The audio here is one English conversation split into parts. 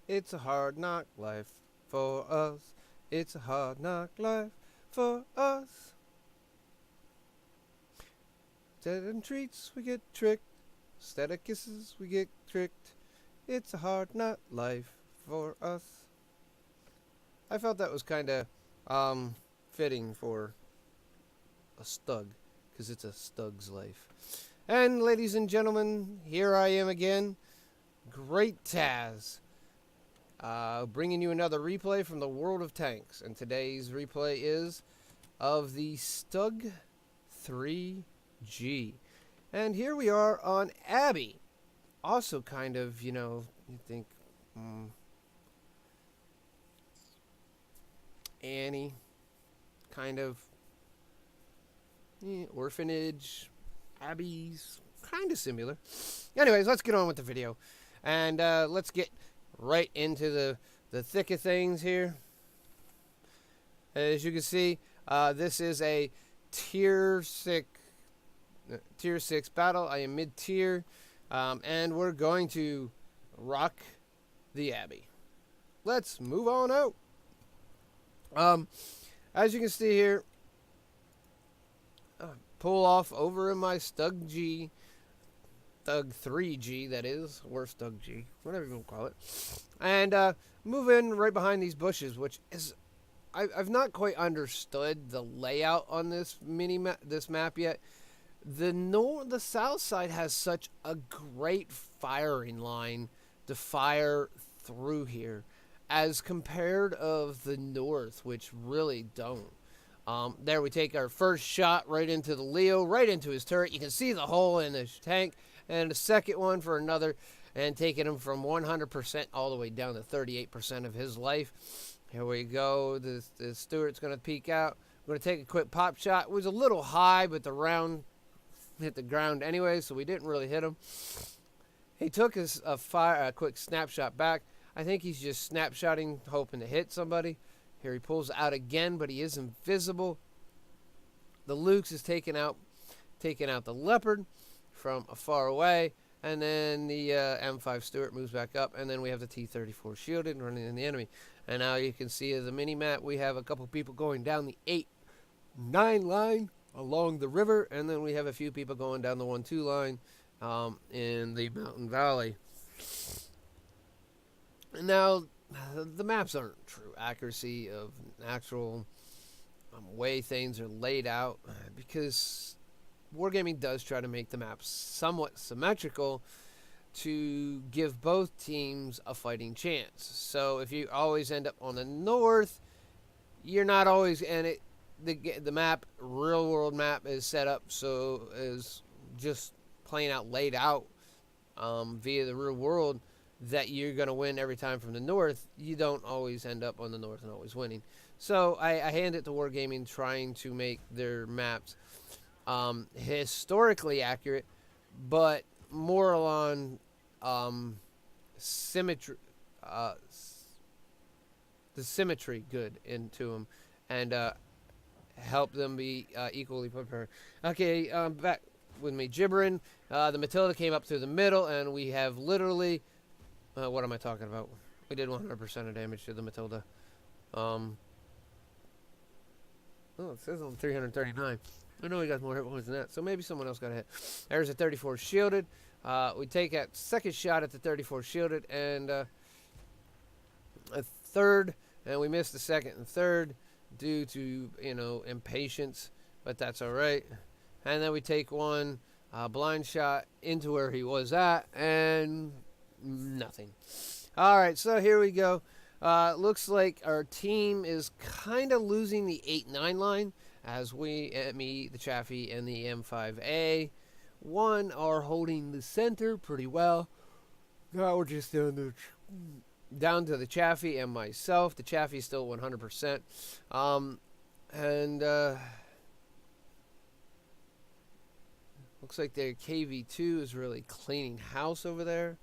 It's a hard knock life for us. It's a hard knock life for us. Instead of treats, we get tricked. Instead of kisses, we get tricked. It's a hard knock life for us. I felt that was kind of fitting for a StuG, because it's a StuG's life. And ladies and gentlemen, here I am again, GreatTaz, bringing you another replay from the world of tanks. And today's replay is of the StuG III G. And here we are on Abby. Also kind of, you think, Annie, kind of, orphanage, Abby's, kind of similar. Anyways, let's get on with the video. And let's get right into the thick of things here. As you can see, this is a tier 6 battle. I am mid-tier, and we're going to rock the Abbey. Let's move on out. As you can see here, pull off over in my StuG III G, that is, or StuG, whatever you want to call it, and move in right behind these bushes, which is, I've not quite understood the layout on this map yet. The south side has such a great firing line to fire through here, as compared of the north, which really don't. There we take our first shot right into the Leo, right into his turret. You can see the hole in the tank, and a second one for another, and taking him from 100% all the way down to 38% of his life. Here we go. The Stuart's going to peek out. We're going to take a quick pop shot. It was a little high, but the round hit the ground anyway, so we didn't really hit him. He took a quick snapshot back. I think he's just snapshotting, hoping to hit somebody. Here he pulls out again, but he is invisible. The Lukes is taking out the Leopard from far away, and then the M5 Stuart moves back up, and then we have the T-34 shielded and running in the enemy. And now you can see the mini-map, we have a couple people going down the 8-9 line along the river, and then we have a few people going down the 1-2 line in the mountain valley. Now, the maps aren't true accuracy of actual way things are laid out, because Wargaming does try to make the maps somewhat symmetrical to give both teams a fighting chance. So if you always end up on the north, you're not always, and the map, real world map, is set up so is just plain out laid out via the real world that you're going to win every time from the north. You don't always end up on the north and always winning. So I hand it to Wargaming trying to make their maps historically accurate, but more along symmetry, the symmetry good into them, and help them be equally prepared. Okay, back with me gibbering. The Matilda came up through the middle, and we have literally, what am I talking about? We did 100% of damage to the Matilda. Oh, it says on 339. I know we got more hit points than that, so maybe someone else got hit. There's a 34 shielded. We take a second shot at the 34 shielded, and a third, and we missed the second and third due to, impatience, but that's all right. And then we take one blind shot into where he was at, and nothing. All right, so here we go. Looks like our team is kind of losing the 8-9 line, as me, the Chaffee, and the M5A are holding the center pretty well. Now we're just down to the Chaffee and myself. The Chaffee is still 100%. Looks like their KV2 is really cleaning house over there.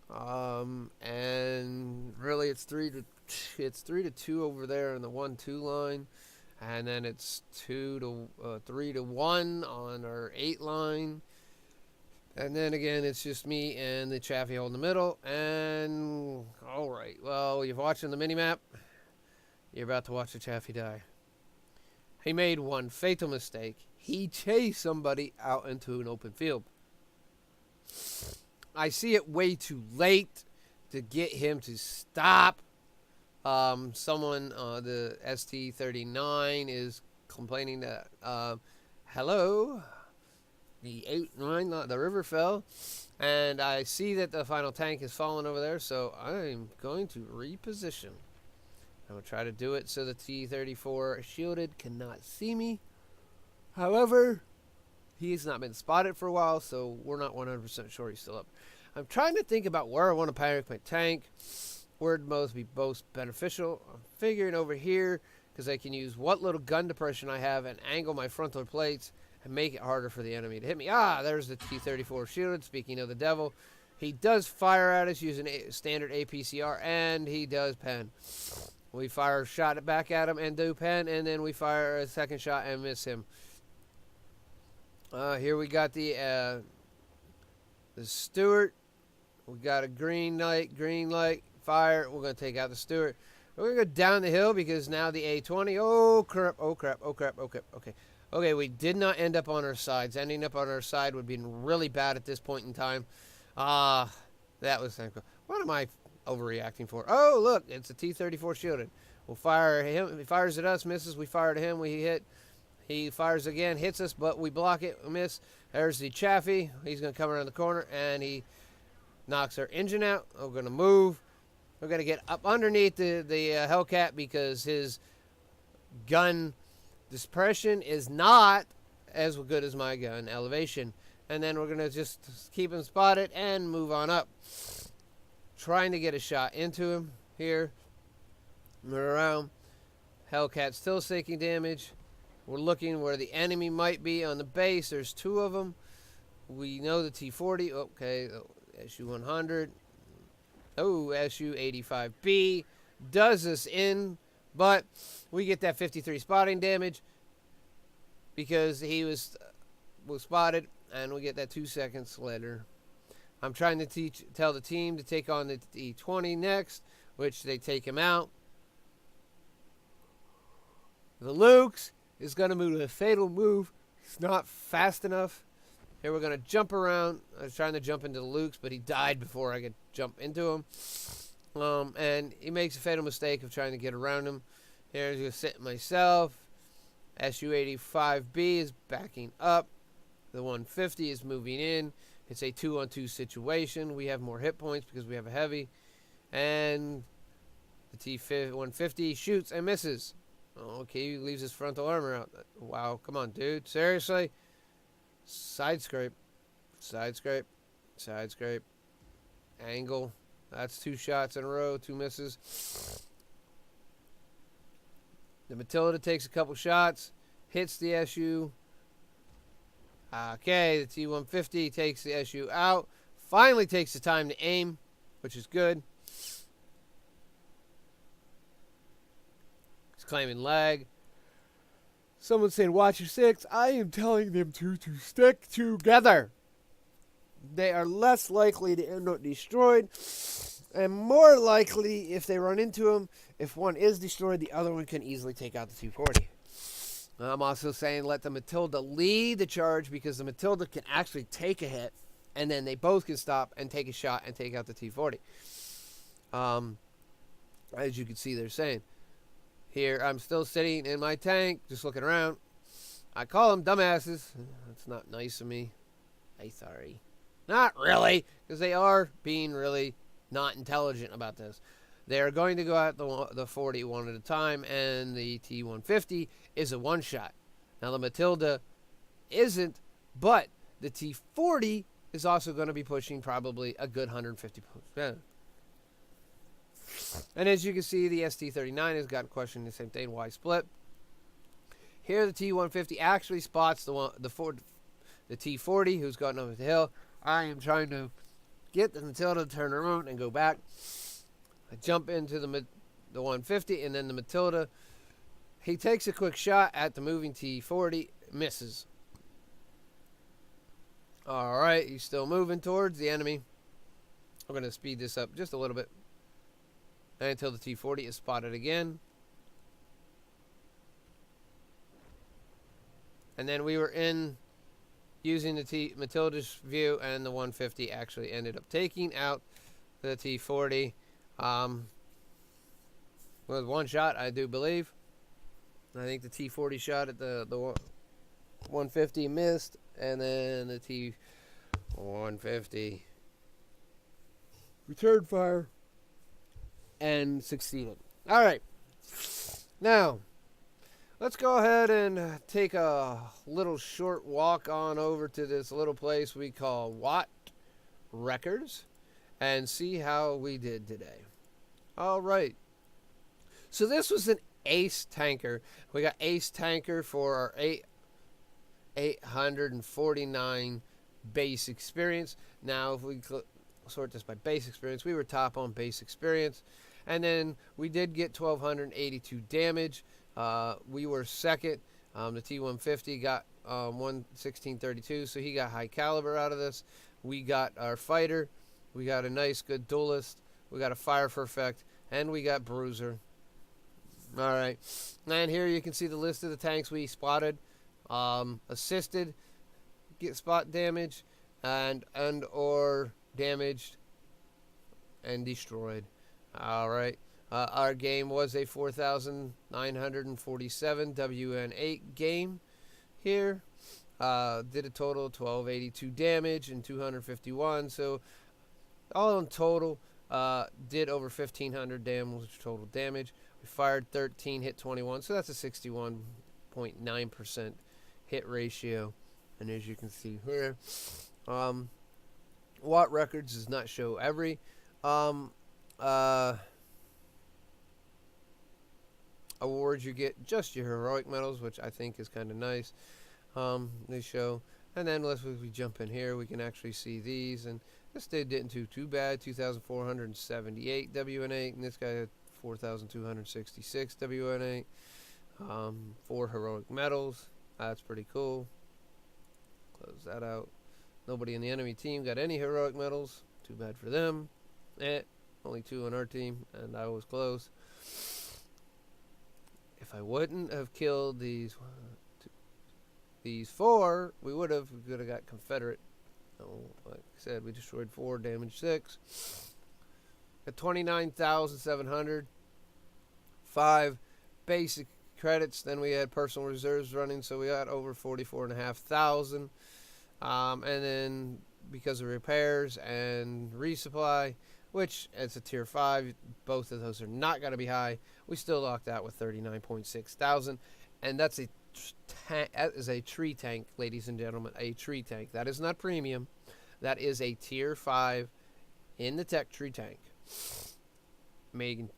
And really it's 3-2 over there in the 1-2 line, and then it's 3-1 on our 8 line, And then again, it's just me and the Chaffee hole in the middle. And all right, well, you're watching the mini map. You're about to watch the Chaffee die. He made one fatal mistake. He chased somebody out into an open field. I see it way too late to get him to stop. Someone, the ST39 is complaining that, hello, the 8-9, the river fell, and I see that the final tank has fallen over there, so I'm going to reposition. I'm going to try to do it so the T-34 shielded cannot see me. However, he's not been spotted for a while, so we're not 100% sure he's still up. I'm trying to think about where I want to park my tank, where would most be most beneficial. I'm figuring over here, because I can use what little gun depression I have and angle my frontal plates and make it harder for the enemy to hit me. Ah, there's the T-34 shielded. Speaking of the devil, he does fire at us using a standard APCR, and he does pen. We fire a shot back at him and do pen, and then we fire a second shot and miss him. Here we got the Stuart. We got a green light, fire. We're going to take out the Stuart. We're going to go down the hill because now the A-20. Oh, crap, oh, crap, oh, crap, oh, crap. Okay. Okay, we did not end up on our sides. Ending up on our side would be really bad at this point in time. That was thankful. What am I overreacting for? Oh, look, it's a T-34 shielded. We'll fire him. He fires at us, misses. We fire at him. We hit. He fires again, hits us, but we block it. We miss. There's the Chaffee. He's going to come around the corner, and he knocks our engine out. We're going to move. We're going to get up underneath the Hellcat because his gun dispersion is not as good as my gun elevation. And then we're going to just keep him spotted and move on up. Trying to get a shot into him here. Move around. Hellcat still taking damage. We're looking where the enemy might be on the base. There's two of them. We know the T-40. Okay, SU-100. Oh, SU-85B does us in, but we get that 53 spotting damage because he was spotted, and we get that 2 seconds later. I'm trying to tell the team to take on the E-20 next, which they take him out. The Lukes is going to move a fatal move. It's not fast enough. Here we're going to jump around. I was trying to jump into the Lukes, but he died before I could jump into him. And he makes a fatal mistake of trying to get around him. Here's going to sit myself. SU-85B is backing up. The 150 is moving in. It's a 2-on-2 situation. We have more hit points because we have a heavy. And the T-150 shoots and misses. Okay, he leaves his frontal armor out. Wow, come on, dude. Seriously? Side scrape. Side scrape. Side scrape. Angle. That's 2 shots in a row, 2 misses. The Matilda takes a couple shots. Hits the SU. Okay, the T-150 takes the SU out. Finally takes the time to aim, which is good. He's claiming lag. Someone's saying, watch your 6. I am telling them to stick together. They are less likely to end up destroyed. And more likely, if they run into them, if one is destroyed, the other one can easily take out the T-40. I'm also saying let the Matilda lead the charge because the Matilda can actually take a hit. And then they both can stop and take a shot and take out the T-40. As you can see, they're saying. Here, I'm still sitting in my tank, just looking around. I call them dumbasses. That's not nice of me. I'm sorry. Not really, because they are being really not intelligent about this. They are going to go at the 40 one at a time, and the T-150 is a one-shot. Now, the Matilda isn't, but the T-40 is also going to be pushing probably a good 150 points. And as you can see, the ST-39 has gotten questioned the same thing. Why split? Here, the T-150 actually spots the T-40, who's gotten over the hill. I am trying to get the Matilda to turn around and go back. I jump into the 150, and then the Matilda. He takes a quick shot at the moving T-40, misses. Alright, he's still moving towards the enemy. I'm going to speed this up just a little bit until the T-40 is spotted again. And then we were in using the Matilda's view, and the 150 actually ended up taking out the T-40 with one shot, I do believe. I think the T-40 shot at the 150 missed, and then the T-150 returned fire and succeeded. All right, now let's go ahead and take a little short walk on over to this little place we call Watt Records and see how we did today. All right, so this was an ace tanker. We got ace tanker for our 849 base experience. Now, if we sort this by base experience, we were top on base experience. And then we did get 1,282 damage. We were second. The T-150 got 11632, so he got high caliber out of this. We got our fighter. We got a nice, good duelist. We got a fire for effect. And we got bruiser. All right. And here you can see the list of the tanks we spotted. Assisted, get spot damage, and or damaged and destroyed. All right. Our game was a 4,947 WN8 game here. Did a total of 1,282 damage and 251. So all in total, did over 1,500 damage total damage. We fired 13, hit 21. So that's a 61.9% hit ratio. And as you can see here, Watt Records does not show every awards you get, just your heroic medals, which I think is kind of nice. They show, and then let's we jump in here, we can actually see these, and this didn't do too bad. 2,478 WN8, and this guy had 4,266 WN8. 4 heroic medals. That's pretty cool. Close that out. Nobody in the enemy team got any heroic medals. Too bad for them. Only 2 on our team, and I was close. If I wouldn't have killed these 4, we could have got Confederate. Like I said, we destroyed 4, damaged 6. Got 29,700. 5 basic credits. Then we had personal reserves running, so we got over 44,500. And then because of repairs and resupply, which it's a tier 5, both of those are not going to be high. We still locked out with 39,600, and that is a tree tank, ladies and gentlemen, a tree tank. That is not premium. That is a tier 5 in the tech tree tank, making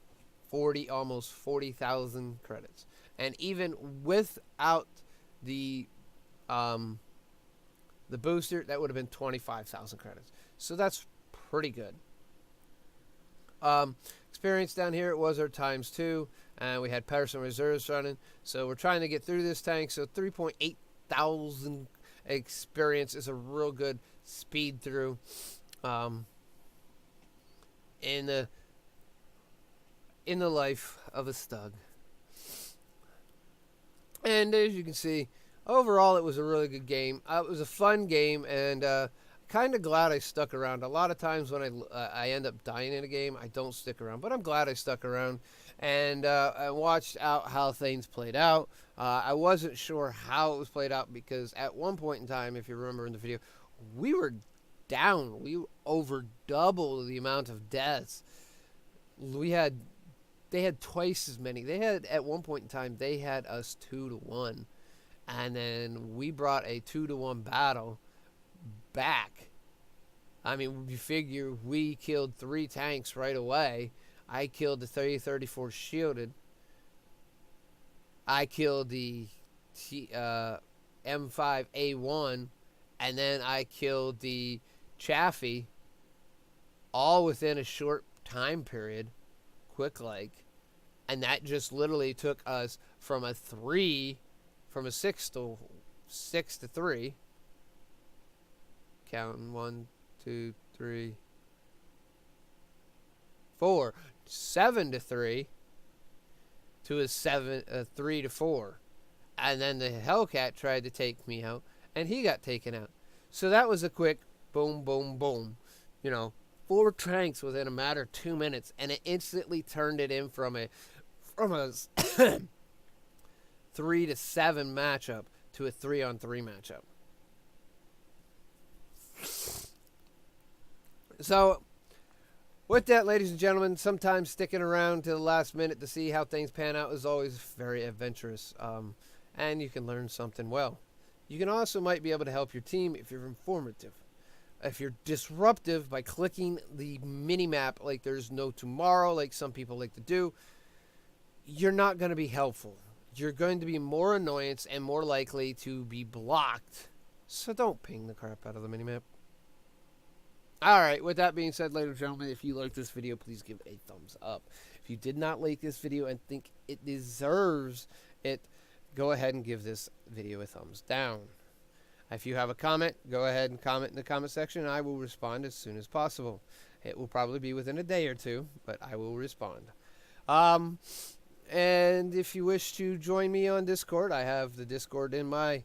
almost 40,000 credits. And even without the booster, that would have been 25,000 credits. So that's pretty good. Experience down here, it was our ×2, and we had personal reserves running. So we're trying to get through this tank. So 3,800 experience is a real good speed through in the life of a StuG. And as you can see, overall it was a really good game. It was a fun game, and kind of glad I stuck around. A lot of times when I end up dying in a game, I don't stick around, but I'm glad I stuck around and I watched out how things played out. I wasn't sure how it was played out because at one point in time, if you remember in the video, we were down. We over double the amount of deaths. They had twice as many. They had, at one point in time, they had us 2-1. And then we brought a 2-1 battle back. I mean, you figure we killed 3 tanks right away. I killed the 3034 shielded. I killed the M5A1. And then I killed the Chaffee. All within a short time period. Quick like. And that just literally took us from a 6 to 3. counting. 1, 2, 3, 4. 7 to 3 to a 3 to 4. And then the Hellcat tried to take me out, and he got taken out. So that was a quick boom, boom, boom. 4 tanks within a matter of 2 minutes, and it instantly turned it in from a 3 to 7 matchup to a 3-on-3 matchup. So, with that, ladies and gentlemen, sometimes sticking around to the last minute to see how things pan out is always very adventurous, and you can learn something well. You can also might be able to help your team if you're informative. If you're disruptive by clicking the mini-map like there's no tomorrow, like some people like to do, you're not going to be helpful. You're going to be more annoyance and more likely to be blocked. So don't ping the crap out of the mini-map. Alright, with that being said, ladies and gentlemen, if you like this video, please give it a thumbs up. If you did not like this video and think it deserves it, go ahead and give this video a thumbs down. If you have a comment, go ahead and comment in the comment section, and I will respond as soon as possible. It will probably be within a day or two, but I will respond. And if you wish to join me on Discord, I have the Discord in my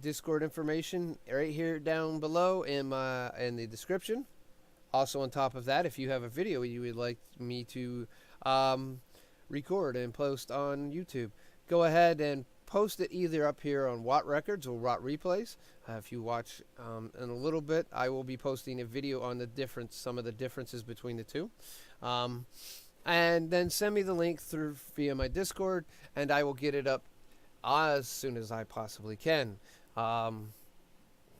Discord information right here down below in the description. Also on top of that, if you have a video you would like me to record and post on YouTube, go ahead and post it either up here on Watt Records or Watt Replays. If you watch in a little bit, I will be posting a video on some of the differences between the two. And then send me the link through via my Discord, and I will get it up as soon as I possibly can.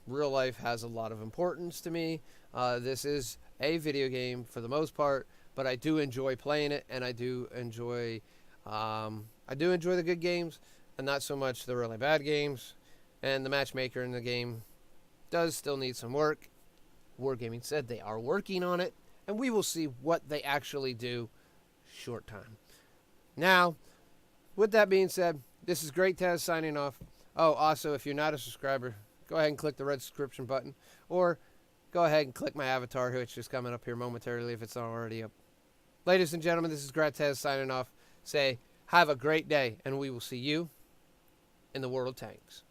Real life has a lot of importance to me. This is a video game for the most part, but I do enjoy playing it, and I do enjoy the good games, and not so much the really bad games. And the matchmaker in the game does still need some work. Wargaming said they are working on it, and we will see what they actually do short time. Now, with that being said, this is GreatTaz signing off. Oh, also, if you're not a subscriber, go ahead and click the red subscription button, or go ahead and click my avatar, which is coming up here momentarily if it's not already up. Ladies and gentlemen, this is GreatTaz signing off. Say, have a great day, and we will see you in the world of tanks.